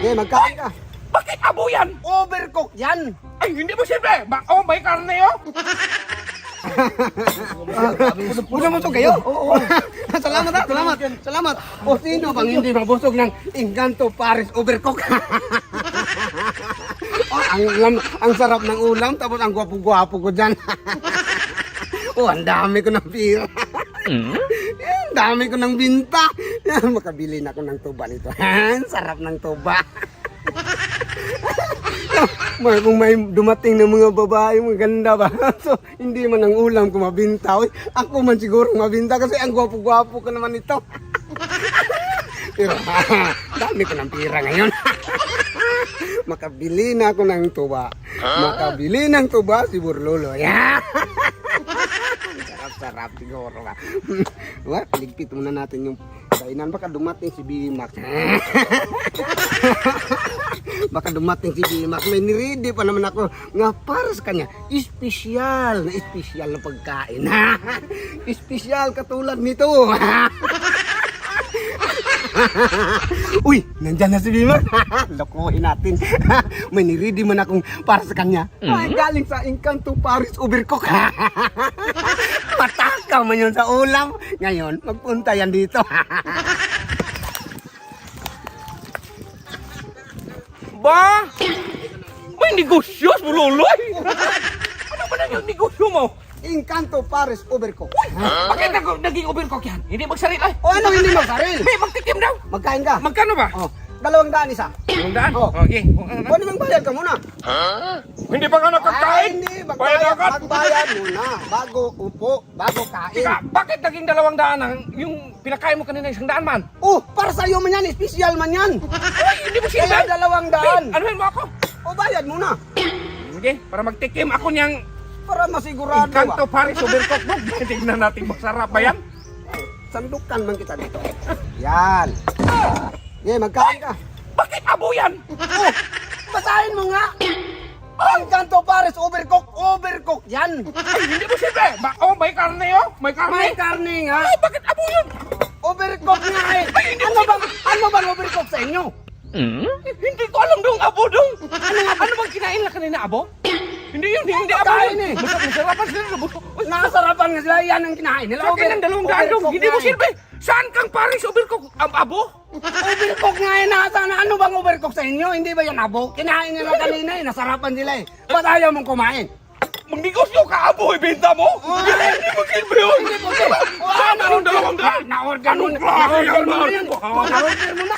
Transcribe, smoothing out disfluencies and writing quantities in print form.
Okay, magkain ka. Bakit abo yan? Overcook yan. Ay, hindi mo siyempre. May karne oh. Busog mo kayo? Oo. Salamat ha, salamat. Salamat. O sino bang hindi mabusog ng Encanto Paris Overcook? Ang sarap ng ulam, tapos ang gwapo-gwapo ko dyan. Ang dami ko ng pira. Ang dami ko ng binta. Makabili na ako ng tuba nito. Ang sarap ng tuba. Kung may dumating ng mga babae, maganda ba? So, hindi man ang ulam ko mabinta. Ako man siguro mabinta kasi ang gwapo-gwapo ko naman ito. Pero dami ko ng pira ngayon. Makabili na ako ng tuba. Makabili ng tuba si Burlolo. Yeah. Sarap-sarap siguro ka. Ligpit muna natin yung kainan. Baka dumating si Bimax. Baka dumating si Bimax. May niridi pa naman ako nga para sa kanya. Espesyal na pagkain. Espesyal katulad nito. Uy, nandyan na si Bimax. Lokohin natin. May niridi man akong para sa kanya. Ay, galing sa Encanto Paris Overcook. Matakaw man yun sa ulam. Ngayon, magpunta yan dito. Ba? May negosyos mo, Loloy? Ano ba na yung negosyo mo? Encanto Paris Overcook. Bakit naging overcook yan? Hindi magsaril ay. O ano hindi magsaril? May magtikim daw. Magkain ka. Magkano ba? Oh, 200 isa. Yung daan? Oh. Okay. O naman bayad ka muna. Hindi pa ka nakakain? Hindi, Bayad agad? magbayad muna. Bago upo, bago kain. Teka, bakit naging 200 ang yung pinakain mo kanina 100 man? Oh, para sa iyo man yan, espesyal man yan. Ay, hindi mo siya. Kaya 200. Anuhin mo ako? O bayad muna. Sige, para magtikim ako niyang Para masigurado Encanto ba. Paris Overcook mo. Tignan natin masarap ba yan? Sandukan man kita dito. Yan. Yeah, magkain ka. Bakit abo yan? Oh, basahin mo nga. Encanto Paris Overcook. Overcook yan. Ay, hindi mo siyempre. May karne oh. May karne. May karne nga. Ay, bakit abo yun? Overcook nga eh. Ano bang overcook sa inyo? Hindi ko alam dong abo dong. Ano bang kinain na kanina abo? Hindi yun, hindi abo Kain yun. eh. Masarapan sila sa buto. Nakasarapan nga sila, yan ang kinain nila. Sa akin ang 200 dong. Overcook Hindi mo nga eh. siyempre. Saan kang Paris Overcook? Abo? Overcook nga eh, nasaan? Ano bang overcook sa inyo? Hindi ba yan abo? Kinain nila kanina eh, nasarapan sila eh. Ba't ayaw mong kumain? Magnegosyo ka abo, ibenta mo? Hindi mo silbi yun. Hindi po sila. Saan ang 200? Na-order mo na. Anong klase yan? Na-order mo na.